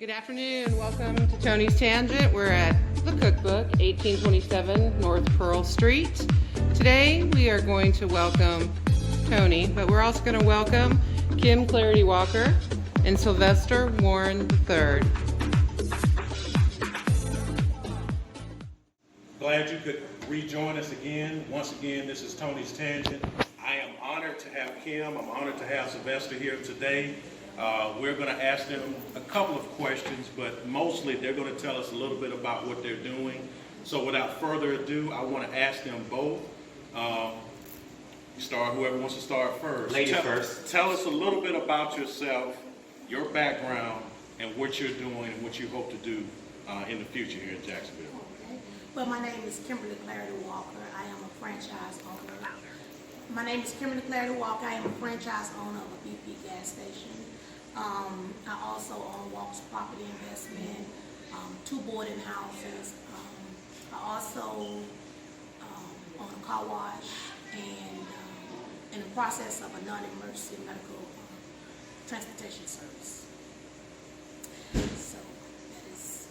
Good afternoon. Welcome to Tony's Tangent. We're at the Cookbook, 1827 North Pearl Street. Today we are going to welcome Tony, but we're also going to welcome Kim Claridy-Walker and Sylvester Warren III. Glad you could rejoin us again. Once again, this is Tony's Tangent. I am honored to have Kim. I'm honored to have Sylvester here today. We're going to ask them a couple of questions, but mostly they're going to tell us a little bit about what they're doing. So without further ado, I want to ask them both. Whoever wants to start first. Ladies first. Tell us a little bit about yourself, your background, and what you're doing and what you hope to do in the future here in Jacksonville. Well, my name is Claridy-Walker. I am a franchise owner. My name is Claridy-Walker. I am a franchise owner of a BP gas station. I also own Walker's Property Investment, 2 boarding houses. I also own a car wash and in the process of a non-emergency medical transportation service. So that is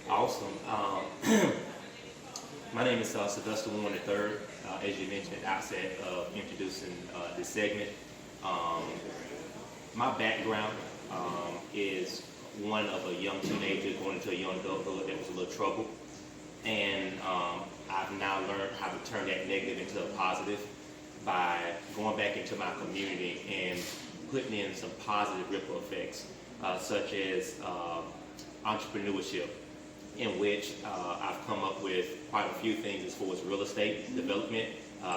awesome. My name is Sylvester Warren III. As you mentioned at the outset of introducing this segment, my background is one of a young teenager going into a young adulthood that was a little troubled, and I've now learned how to turn that negative into a positive by going back into my community and putting in some positive ripple effects, such as entrepreneurship, in which I've come up with quite a few things as far as real estate development,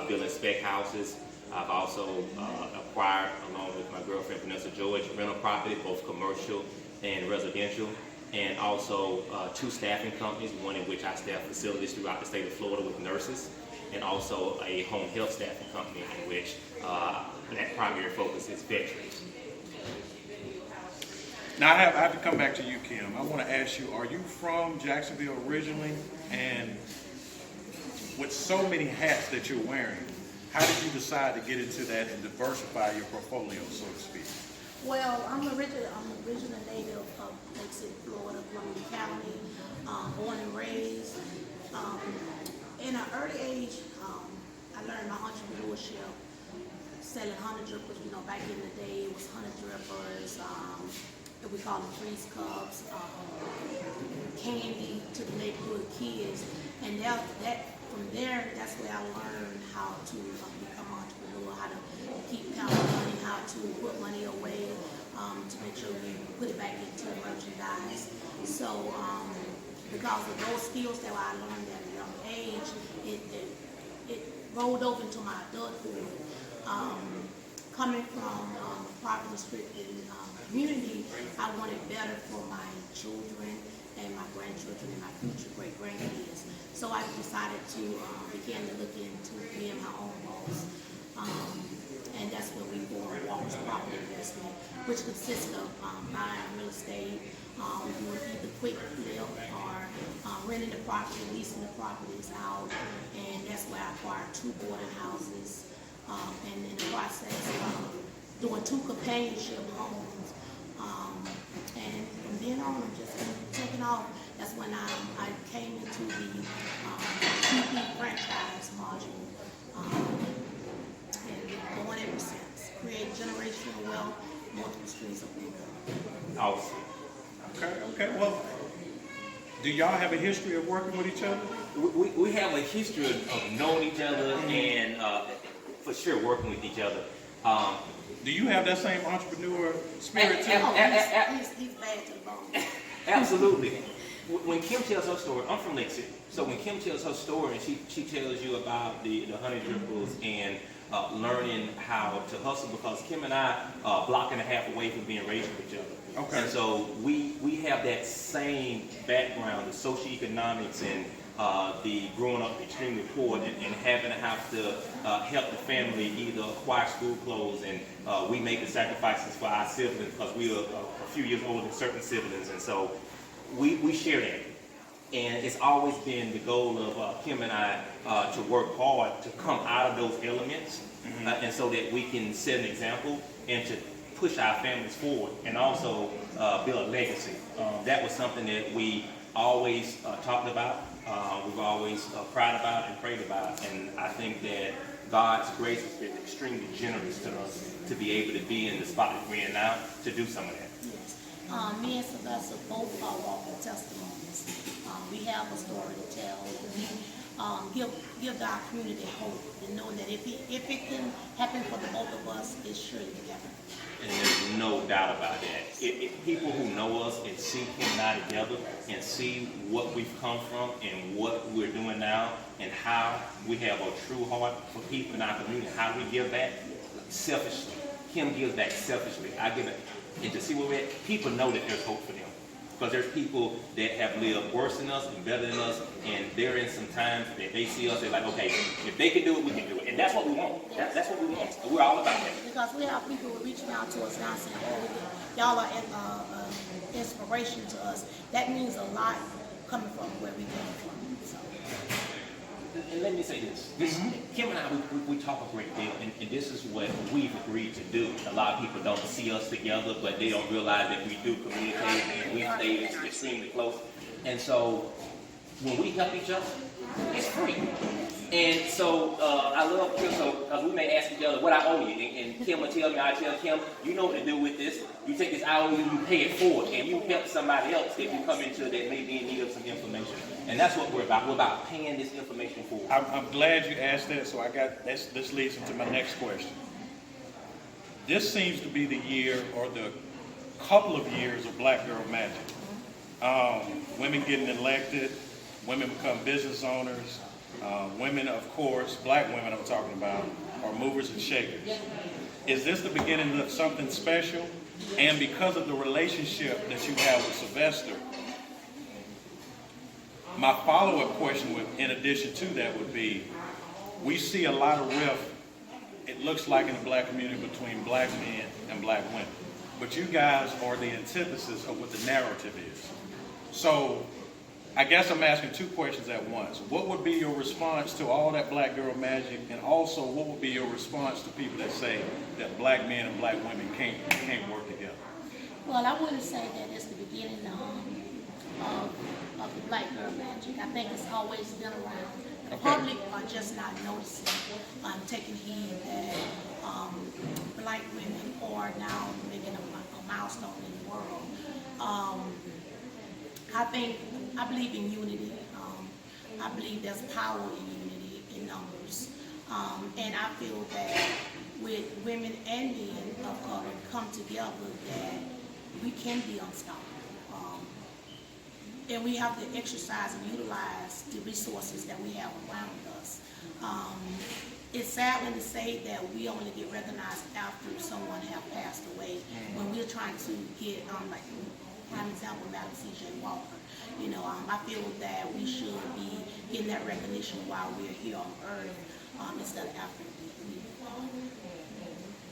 building spec houses. I've also acquired, along with my girlfriend Vanessa George, rental property, both commercial and residential, and also 2 staffing companies, one in which I staff facilities throughout the state of Florida with nurses, and also a home health staffing company in which that primary focus is veterans. Now I have to come back to you, Kim. I want to ask you, are you from Jacksonville originally? And with so many hats that you're wearing, how did you decide to get into that and diversify your portfolio, so to speak? Well, I'm originally native of Lake City, Florida, Columbia County, born and raised. In an early age, I learned my entrepreneurship, selling honey drippers. You know, back in the day, it was honey drippers. We call them freeze cups, candy to the neighborhood kids, and from there, that's where I learned how to become an entrepreneur, how to keep counting money, how to put money away, to make sure we put it back into merchandise. So because of those skills that I learned at a young age, it rolled over into my adulthood. Coming from a poverty-stricken community, I wanted better for my children and my grandchildren and my future great-grandkids. So I decided to begin to look into being my own boss. And that's when we formed Walker's Property Investment, which consists of buying real estate, doing either quick flip or renting the property, leasing the properties out. And that's where I acquired 2 boarding houses. And in the process doing 2 companionship homes, and from then on, I'm just taking off. That's when I came into the PP franchise module, and been going ever since. Create generational wealth, multiple streams of income. Awesome. Okay. Well, do y'all have a history of working with each other? We have a history of knowing each other and for sure working with each other. Do you have that same entrepreneur spirit too? He's bad to the bone. Absolutely. When Kim tells her story, I'm from Lake City, so when Kim tells her story and she tells you about the honey drippers and learning how to hustle, because Kim and I are a block and a half away from being raised with each other. Okay. And so we have that same background, the socioeconomics and the growing up extremely poor and having to have to help the family either acquire school clothes, and we make the sacrifices for our siblings because we are a few years older than certain siblings, and so we share that. And it's always been the goal of Kim and I to work hard to come out of those elements, and so that we can set an example and to push our families forward and also build a legacy. That was something that we always talked about, we've always cried about and prayed about, and I think that God's grace has been extremely generous to us to be able to be in the spot that we're in now to do some of that. Yes. Me and Sylvester both are walking testimonies. We have a story to tell. We give our community hope and know that if it can happen for the both of us, it surely can happen. And there's no doubt about that. If people who know us and see him now together and see what we've come from and what we're doing now and how we have a true heart for people in our community, how we give back selfishly. Him gives back selfishly. I give it. And to see where we're at, people know that there's hope for them. Because there's people that have lived worse than us and better than us, and they're in some times that they see us, they're like, okay, if they can do it, we can do it. And that's what we want. That's what we want. We're all about that. Because we have people reaching out to us now saying, y'all are an inspiration to us. That means a lot coming from where we came from. So. And let me say this. Kim and I, we talk a great deal, and this is what we've agreed to do. A lot of people don't see us together, but they don't realize that we do communicate, and we stay extremely close. And so, when we help each other, it's free. And so, I love Kim, because we may ask each other, what I owe you? And Kim will tell me, I tell Kim, you know what to do with this. You take this, I owe you, you pay it forward, and you help somebody else that you come into that may be in need of some information. And that's what we're about. We're about paying this information forward. I'm glad you asked that, so this leads into my next question. This seems to be the year, or the couple of years of Black Girl Magic. Women getting elected, women become business owners, women, of course, Black women I'm talking about, are movers and shakers. Is this the beginning of something special? And because of the relationship that you have with Sylvester, my follow-up question would, in addition to that, would be, we see a lot of rift, it looks like, in the Black community between Black men and Black women. But you guys are the antithesis of what the narrative is. So I guess I'm asking two questions at once. What would be your response to all that Black Girl Magic? And also, what would be your response to people that say that Black men and Black women can't work together? Well, I wouldn't say that it's the beginning of the Black Girl Magic. I think it's always been around. The public are just not noticing, taking heed that Black women are now making a milestone in the world. I believe in unity. I believe there's power in unity, in numbers. And I feel that with women and men of color come together, that we can be unstoppable. And we have to exercise and utilize the resources that we have around us. It's sadly to say that we only get recognized after someone has passed away, when we're trying to get, like, prime example, Madam C.J. Walker. You know, I feel that we should be getting that recognition while we're here on earth, instead of after we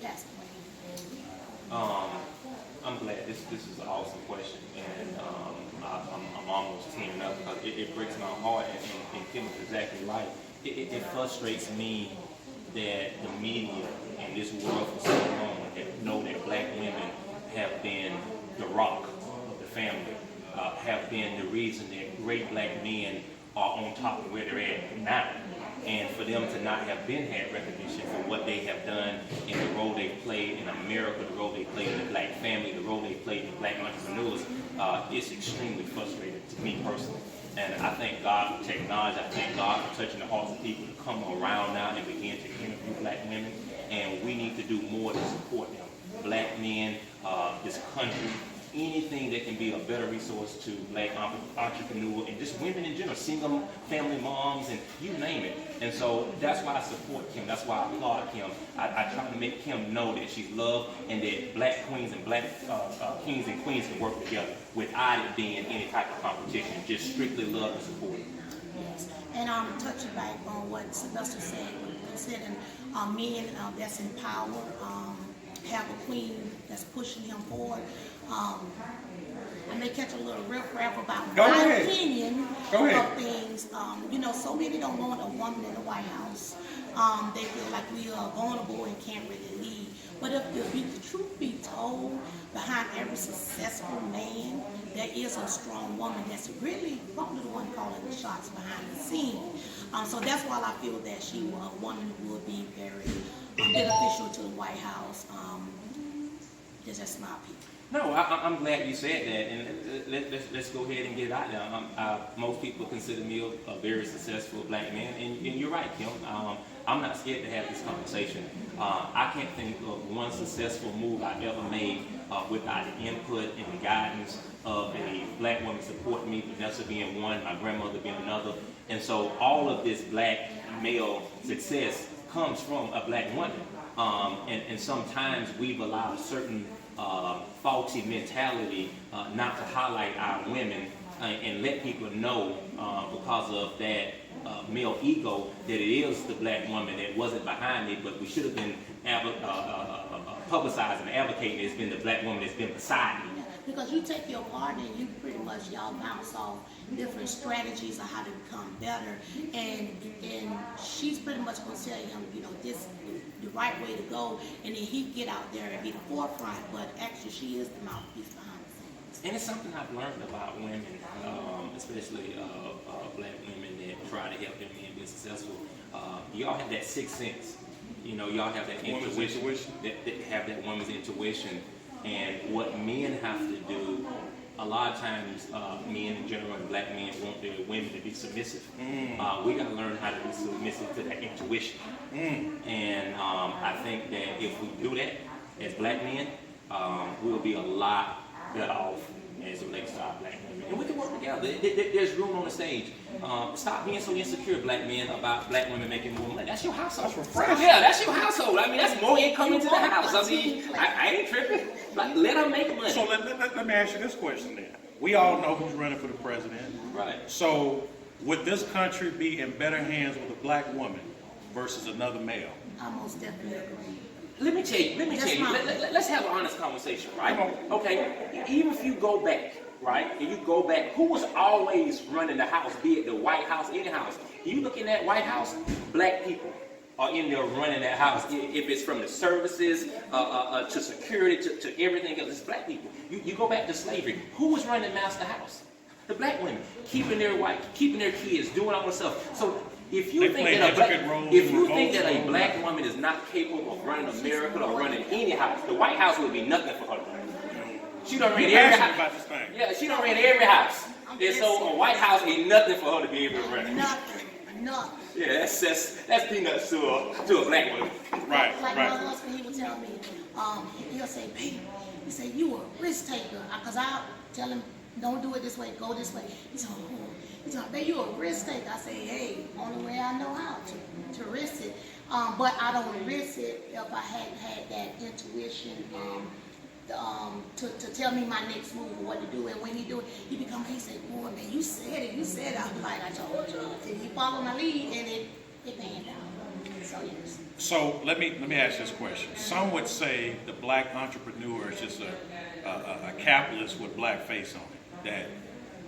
passed away. I'm glad. This is an awesome question, and I'm almost tearing up because it breaks my heart, and Kim is exactly right. It frustrates me that the media in this world for so long that know that Black women have been the rock of the family, have been the reason that great Black men are on top of where they're at now. And for them to not have been had recognition for what they have done in the role they played in America, the role they played in the Black family, the role they played in Black entrepreneurs, it's extremely frustrating to me personally. And I thank God for technology. I thank God for touching the hearts of people to come around now and begin to interview Black women. And we need to do more to support them. Black men, this country, anything that can be a better resource to Black entrepreneurs and just women in general, single family moms, and you name it. And so that's why I support Kim. That's why I applaud Kim. I try to make Kim know that she's loved and that Black queens and Black kings and queens can work together without it being any type of competition, just strictly love and support. Yes, and touching back on what Sylvester said, considering men that's in power, have a queen that's pushing him forward. I may catch a little riff-raff about my opinion of things. You know, so many don't want a woman in the White House. They feel like we are vulnerable and can't really lead. But if the truth be told, behind every successful man, there is a strong woman that's really probably the one calling the shots behind the scene. So that's why I feel that she a woman would be very beneficial to the White House. That's just my opinion. No, I'm glad you said that, and let's go ahead and get it out there. Most people consider me a very successful black man, and you're right, Kim. I'm not scared to have this conversation. I can't think of one successful move I've ever made without the input and the guidance of a black woman supporting me, Vanessa being one, my grandmother being another. And so all of this black male success comes from a black woman. And sometimes we've allowed a certain faulty mentality not to highlight our women and let people know because of that male ego that it is the black woman that wasn't behind it, but we should have been publicizing and advocating it's been the black woman that's been beside me. Because you take your partner and you pretty much y'all bounce off different strategies on how to become better, and she's pretty much gonna tell him, you know, this the right way to go, and then he get out there and be the forefront. But actually, she is the mouthpiece behind the scenes. And it's something I've learned about women, especially black women that try to help their men be successful. Y'all have that sixth sense. You know, y'all have that intuition. That have that woman's intuition. And what men have to do, a lot of times, men in general and black men want their women to be submissive. We got to learn how to be submissive to that intuition. And I think that if we do that as black men, we'll be a lot better off as it relates to our black women. And we can work together. There's room on the stage. Stop being so insecure, black men, about black women making more money. That's your household. That's refreshing. Yeah, that's your household. I mean, that's more income into the house. I mean, I ain't tripping. Like, let her make money. So let me ask you this question then. We all know who's running for the president. Right. So would this country be in better hands with a black woman versus another male? I most definitely agree. Let me tell you. Let's have an honest conversation, right? Okay. Even if you go back, right, and you go back, who was always running the house, be it the White House, any house? You look in that White House, black people are in there running that house. If it's from the services to security to everything else, it's black people. You go back to slavery. Who was running master house? The black women, keeping their wife, keeping their kids, doing all this stuff. So if you think that a black woman is not capable of running America or running any house, the White House would be nothing for her. She done ran every house. About this thing. Yeah, she done ran every house. And so a White House ain't nothing for her to be able to run. Nothing. Yeah, that's peanuts to a black woman. Right. Like my husband, he would tell me, he'll say, babe, he said, you a risk taker. Because I'll tell him, don't do it this way, go this way. He said, babe, you a risk taker. I say, hey, only way I know how to risk it. But I don't risk it if I hadn't had that intuition to tell me my next move or what to do. And when he do it, he say, boy, man, you said it. I'm like, I told you. And he followed my lead, and it panned out. So, yes. So let me ask this question. Some would say the black entrepreneur is just a capitalist with black face on it. That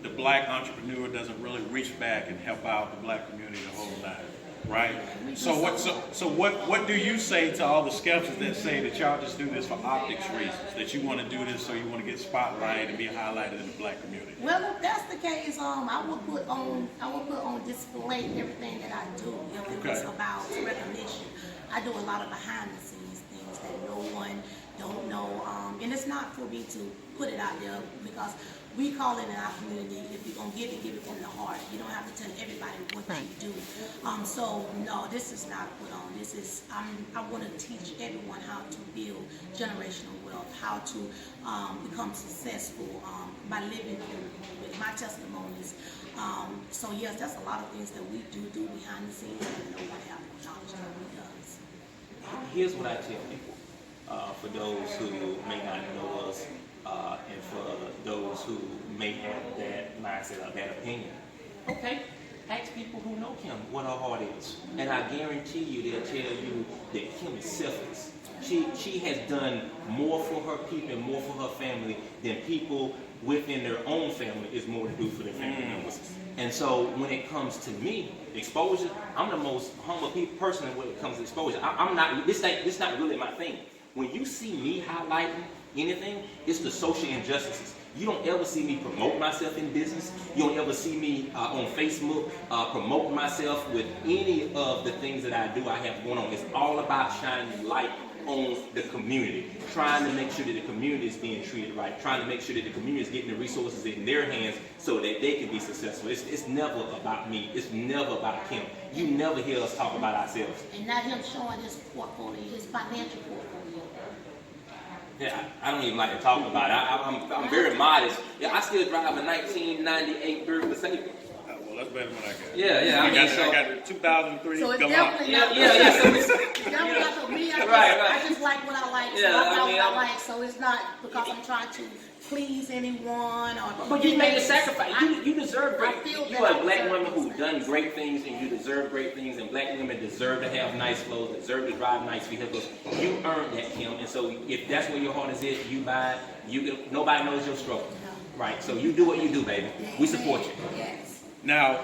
the black entrepreneur doesn't really reach back and help out the black community the whole time. Right? So what do you say to all the skeptics that say that y'all just do this for optics reasons? That you want to do this so you want to get spotlighted and be highlighted in the black community? Well, if that's the case, I would put on display everything that I do. If it was about recognition, I do a lot of behind the scenes things that no one don't know, and it's not for me to put it out there because we call it in our community, if you're going to give it from the heart. You don't have to tell everybody what you do. So, no, this is not put on. This is, I want to teach everyone how to build generational wealth, how to become successful by living with my testimonies. So, yes, that's a lot of things that we do behind the scenes that no one has knowledge that we does. Here's what I tell people, for those who may not know us, and for those who may have that mindset or that opinion. Okay, ask people who know Kim what her heart is. And I guarantee you they'll tell you that Kim is selfless. She has done more for her people and more for her family than people within their own family is more to do for their family members. And so when it comes to me, exposure, I'm the most humble person when it comes to exposure. I'm not, this not really my thing. When you see me highlighting anything, it's the social injustices. You don't ever see me promote myself in business. You don't ever see me on Facebook promoting myself with any of the things that I do, I have going on. It's all about shining light on the community, trying to make sure that the community is being treated right, trying to make sure that the community is getting the resources in their hands so that they can be successful. It's never about me. It's never about Kim. You never hear us talk about ourselves. And not him showing his portfolio, his financial portfolio. Yeah, I don't even like to talk about it. I'm very modest. Yeah, I still drive a 1998 Buick Mercedes. Well, that's better than what I got. Yeah. I got the 2003 So it's Galant. definitely not. Yeah. So It's definitely not for me. Right. I just like what I like. So Yeah, I know I mean, what I like. So it's not because I'm trying to please anyone or. But you made a sacrifice. You deserve great. I feel You that are a I black deserve woman who's those done great things, and you deserve great things. And black women deserve to have nice clothes, deserve to drive nice vehicles. You earned that, Kim. And so, if that's where your heart is at, you buy it. Nobody knows your struggle, right? So you do what you do, baby. We support you. Yes. Now,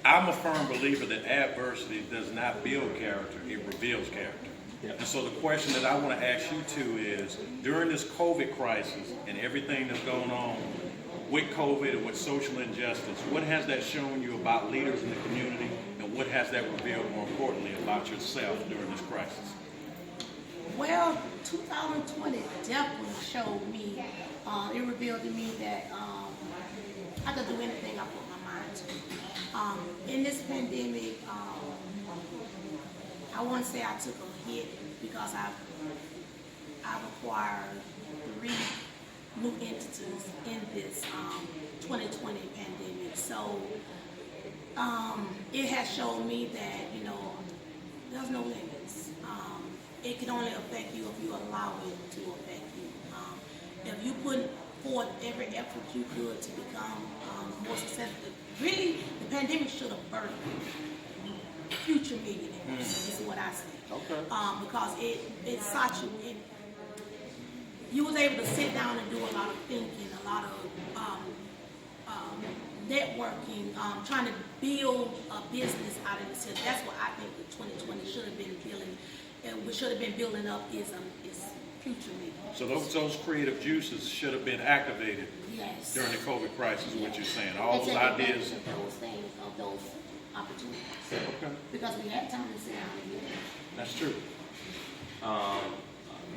I'm a firm believer that adversity does not build character, it reveals character. Yep. And so the question that I want to ask you two is, during this COVID crisis and everything that's going on with COVID and with social injustice, what has that shown you about leaders in the community, and what has that revealed, more importantly, about yourself during this crisis? Well, 2020 definitely showed me, it revealed to me that I could do anything I put my mind to. In this pandemic, I wouldn't say I took a hit because I've acquired 3 new entities in this 2020 pandemic. So it has shown me that, there's no limits. It can only affect you if you allow it to affect you. If you put forth every effort you could to become more successful, really, the pandemic should have birthed future millionaires, is what I say. Okay. Because it's such you was able to sit down and do a lot of thinking, a lot of networking, trying to build a business out of this. That's what I think that 2020 should have been building. We should have been building up is future millionaires. So those creative juices should have been activated Yes. during the COVID crisis, what you're saying. And All those take ideas. advantage of those things, of those opportunities. Okay, Because we had time to sit down and get it. that's true.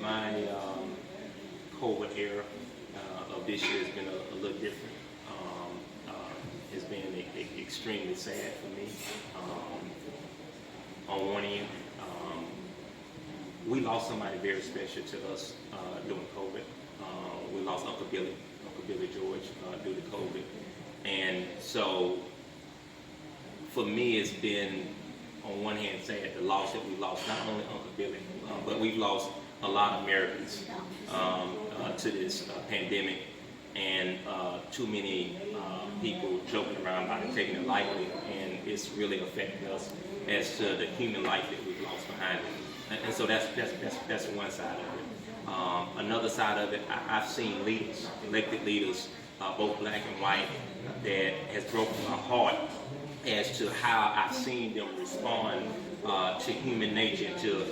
My COVID era of this year has been a little different. It's been extremely sad for me. On one end, we lost somebody very special to us during COVID. We lost Uncle Billy George due to COVID. And so for me, it's been, on one hand, sad, the loss that we lost, not only Uncle Billy, but we've lost a lot of Americans to this pandemic, and too many people joking around about it, taking it lightly, and it's really affecting us as to the human life that we've lost behind it. And so that's one side of it. Another side of it, I've seen leaders, elected leaders, both black and white, that has broken my heart as to how I've seen them respond to human nature, to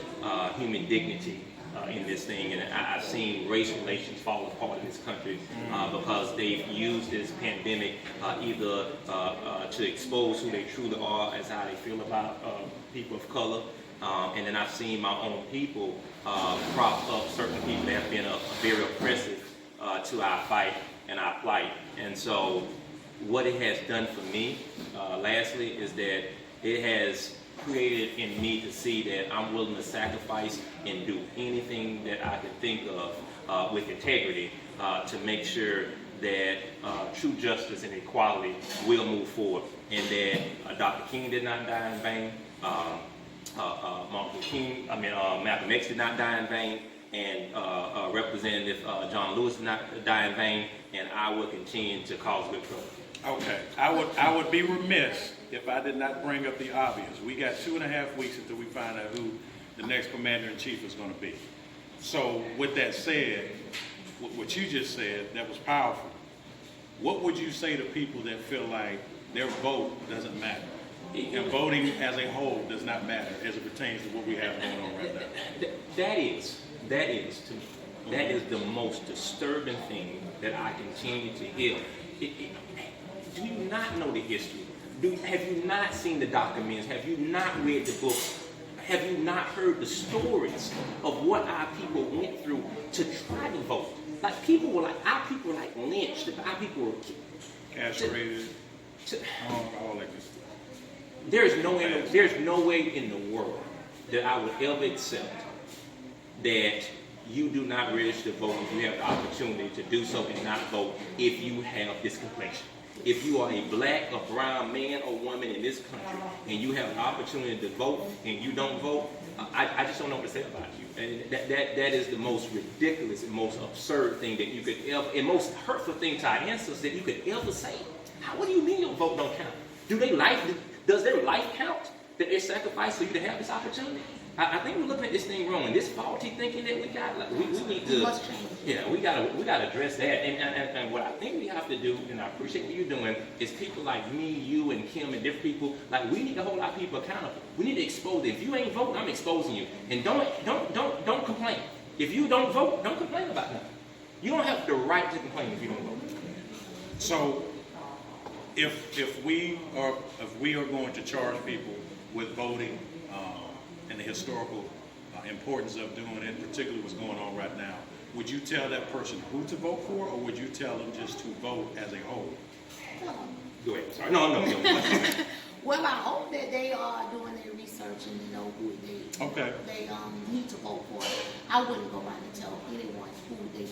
human dignity in this thing. And I've seen race relations fall apart in this country because they've used this pandemic either to expose who they truly are as how they feel about people of color. And then I've seen my own people prop up certain people that have been very oppressive to our fight and our plight. And so what it has done for me, lastly, is that it has created in me to see that I'm willing to sacrifice and do anything that I can think of with integrity to make sure that true justice and equality will move forward, and that Dr. King did not die in vain, Malcolm X did not die in vain, and Representative John Lewis did not die in vain, and I will continue to cause good trouble. Okay, I would be remiss if I did not bring up the obvious. We got 2.5 weeks until we find out who the next commander-in-chief is going to be. So with that said, what you just said, that was powerful. What would you say to people that feel like their vote doesn't matter? And voting as a whole does not matter as it pertains to what we have going on right now? That is, That is, to me, that is the most disturbing thing that I continue to hear. Do you not know the history? Have you not seen the documents? Have you not read the books? Have you not heard the stories of what our people went through to try to vote? Like our people were like lynched. Our people were Castrated. All that good stuff. There's no way in the world that I would ever accept that you do not register to vote if you have the opportunity to do so and not vote if you have this complexion. If you are a black or brown man or woman in this country and you have an opportunity to vote and you don't vote, I just don't know what to say about you. And that is the most ridiculous and most absurd thing that you could ever, and most hurtful thing to our ancestors that you could ever say. What do you mean your vote don't count? Does their life count that they sacrificed for you to have this opportunity? I think we're looking at this thing wrong, and this faulty thinking that we got. We need to. Yeah, we gotta address that. And what I think we have to do, and I appreciate what you're doing, is people like me, you, and Kim, and different people. Like we need to hold our people accountable. We need to expose them. If you ain't voting, I'm exposing you. And don't complain. If you don't vote, don't complain about nothing. You don't have the right to complain if you don't vote. So, if we are going to charge people with voting. And the historical importance of doing it, particularly what's going on right now, would you tell that person who to vote for, or would you tell them just to vote as a whole? Go ahead. Sorry. No. Well, I hope that they are doing their research and know who they need to vote for. I wouldn't go around and tell anyone who they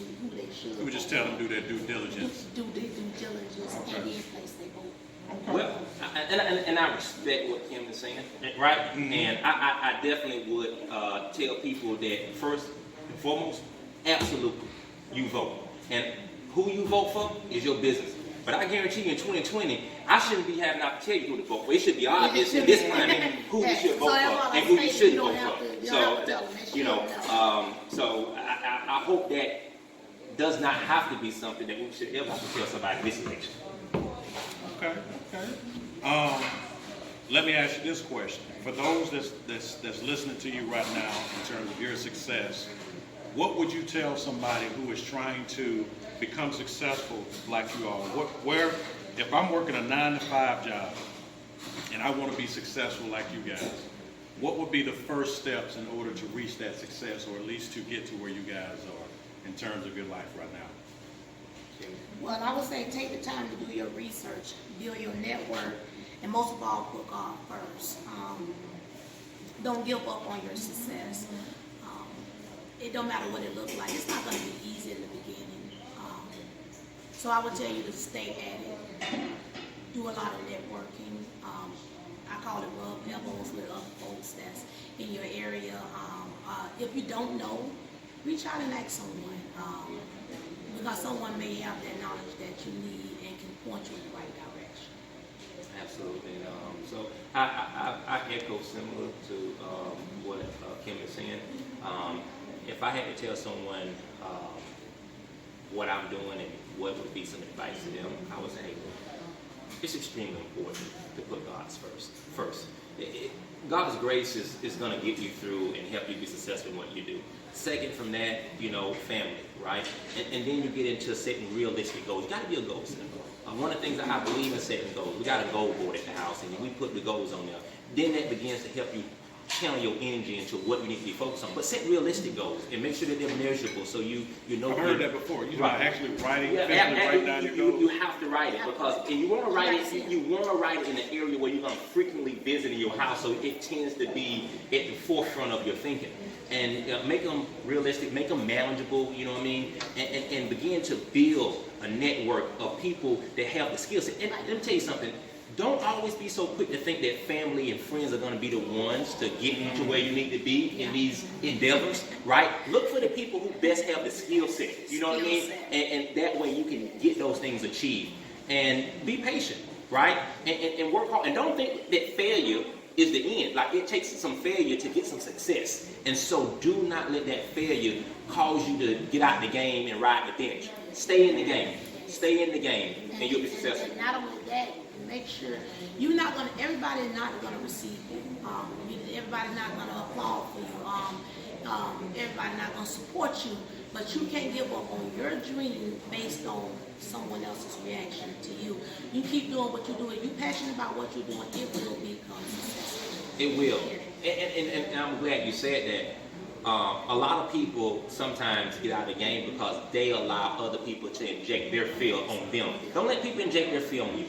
should. You would just tell them to do their due diligence. Do their due diligence and then place their vote. Okay. Well, and I respect what Kim is saying, right? Mm-hmm. And I definitely would tell people that first and foremost, absolutely, you vote. And who you vote for is your business. But I guarantee you in 2020, I shouldn't be having to tell you who to vote for. It should be obvious in this climate who you should vote for and who you shouldn't vote for. So I hope that does not have to be something that we should ever have to tell somebody this election. Okay. Let me ask you this question. For those that's listening to you right now in terms of your success, what would you tell somebody who is trying to become successful like you are? If I'm working a 9-to-5 job and I want to be successful like you guys, what would be the first steps in order to reach that success, or at least to get to where you guys are in terms of your life right now? Well, I would say take the time to do your research, build your network, and most of all, put God first. Don't give up on your success. It don't matter what it looks like. It's not going to be easy in the beginning. So I would tell you to stay at it. Do a lot of networking. I call it rub elbows with other folks that's in your area. If you don't know, reach out and ask someone. Because someone may have that knowledge that you need and can point you in the right direction. Absolutely. So I echo similar to what Kim is saying. If I had to tell someone what I'm doing and what would be some advice to them, I would say it's extremely important to put God's first. God's grace is going to get you through and help you be successful in what you do. Second from that, family, right? And then you get into setting realistic goals. You got to be a goal setter. One of the things that I believe in setting goals, we got a goal board at the house, and we put the goals on there. Then that begins to help you channel your energy into what you need to be focused on. But set realistic goals and make sure that they're measurable, so you know. I've heard that before. Actually writing, write down your goals. You have to write it, because you want to write it. You want to write it in an area where you're going to frequently visit in your house, so it tends to be at the forefront of your thinking. And make them realistic, make them manageable. You know what I mean? And begin to build a network of people that have the skill set. And let me tell you something. Don't always be so quick to think that family and friends are going to be the ones to get you to where you need to be in these endeavors, right? Look for the people who best have the skill set, you know what I mean? And that way you can get those things achieved. And be patient, right? And work hard. And don't think that failure is the end. Like, it takes some failure to get some success. And so do not let that failure cause you to get out the game and ride the bench. Stay in the game. Stay in the game, and you'll be successful. And not only that, make sure everybody's not going to receive you. Everybody's not going to applaud for you. everybody not gonna support you, but you can't give up on your dream based on someone else's reaction to you. You keep doing what you're doing. You're passionate about what you're doing. It will become successful. It will. And I'm glad you said that. A lot of people sometimes get out of the game because they allow other people to inject their fear on them. Don't let people inject their fear on you.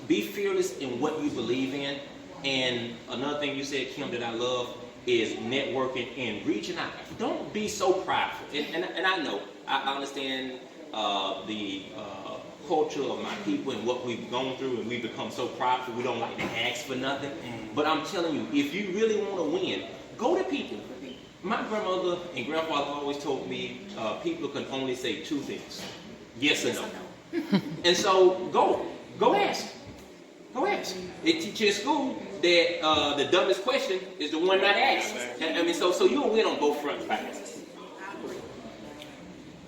Be fearless in what you believe in. And another thing you said, Kim, that I love is networking and reaching out. Don't be so prideful. And I know, I understand the culture of my people and what we've gone through, and we've become so prideful we don't like to ask for nothing. But I'm telling you, if you really want to win, go to people. My grandmother and grandfather always told me people can only say two things, yes or no. And so go ask. Go ask. They teach you in school that the dumbest question is the one not asked. I mean, so you'll win on both fronts by this.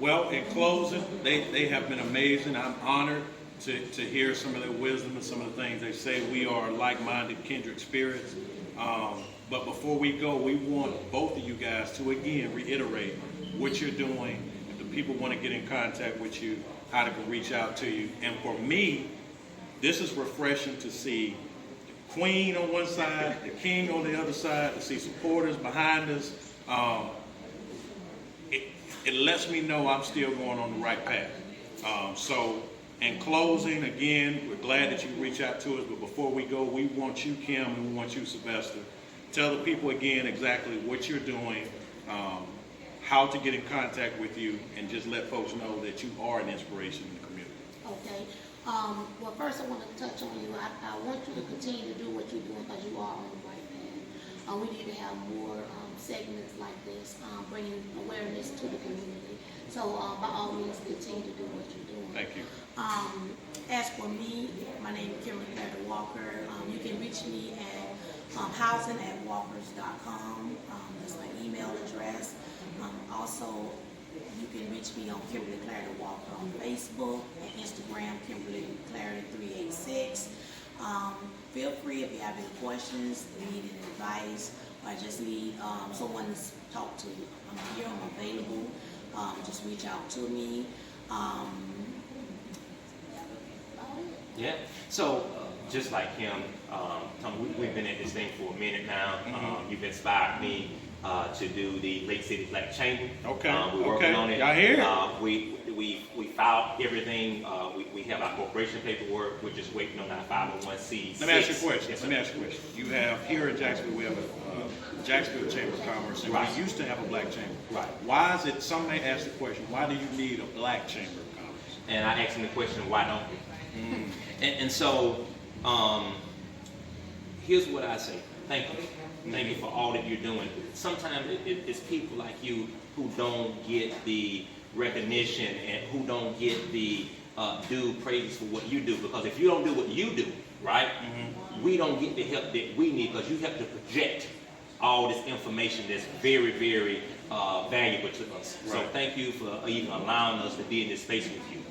Well, in closing, they have been amazing. I'm honored to hear some of their wisdom and some of the things they say. We are like-minded kindred spirits. But before we go, we want both of you guys to again reiterate what you're doing. If the people want to get in contact with you, how they can reach out to you. And for me, this is refreshing to see the queen on one side, the king on the other side, to see supporters behind us. It lets me know I'm still going on the right path. So in closing, again, we're glad that you reach out to us, but before we go, we want you, Kim, and we want you, Sylvester. Tell the people again exactly what you're doing, how to get in contact with you, and just let folks know that you are an inspiration in the community. Okay. Well, first I want to touch on you. I want you to continue to do what you're doing because you are on the right path. We need to have more segments like this, bringing awareness to the community. So by all means, continue to do what you're doing. Thank you. As for me, my name is Claridy-Walker. You can reach me at housing@walkers.com. That's my email address. Also, you can reach me on Kimberly Claridy-Walker on Facebook and Instagram, Kimberly Clarity386. Feel free if you have any questions, need any advice, or just need someone to talk to. I'm here, I'm available. Just reach out to me. Yeah. So just like him, Tom, we've been at this thing for a minute now. You've inspired me to do the Lake City Black Chamber. Okay. We're working on it. Y'all hear? We filed everything. We have our corporation paperwork. We're just waiting on our 501c. Let me ask you a question. Yes, Let me ask you a question. You have here in Jacksonville, we have a Jacksonville Chamber of Commerce, and Right. we used to have a black chamber. Right. Why is it? Some may ask the question, why do you need a black chamber of commerce? And I asked him the question, why don't we? And so, here's what I say. Thank you. Thank you for all that you're doing. Sometimes it's people like you who don't get the recognition and who don't get the due praise for what you do. Because if you don't do what you do, right, we don't get the help that we need because you have to project all this information that's very, very valuable to us. Right. So thank you for even allowing us to be in this space with you.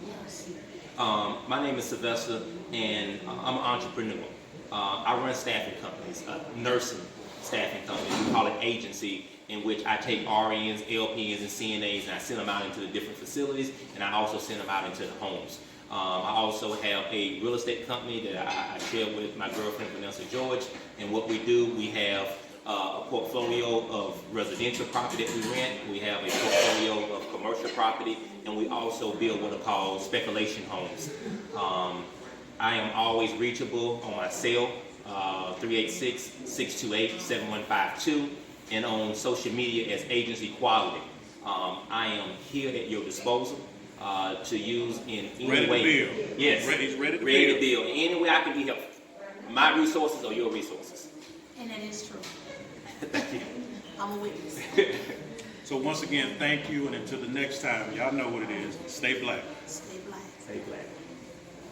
My name is Sylvester, and I'm an entrepreneur. I run staffing companies, nursing staffing companies. We call it agency, in which I take RNs, LPNs, and CNAs, and I send them out into the different facilities, and I also send them out into the homes. I also have a real estate company that I share with my girlfriend, Vanessa George, and what we do, we have a portfolio of residential property that we rent. We have a portfolio of commercial property, and we also build what are called speculation homes. I am always reachable on my cell, 386-628-7152, and on social media as Agency Quality. I am here at your disposal to use in any Ready way. to build. Yes. He's ready to build. build. Any way I can be helpful. My resources or your resources. And that is true. Thank you. I'm a witness. So once again, thank you, and until the next time, y'all know what it is. Stay black. Stay black. Stay black.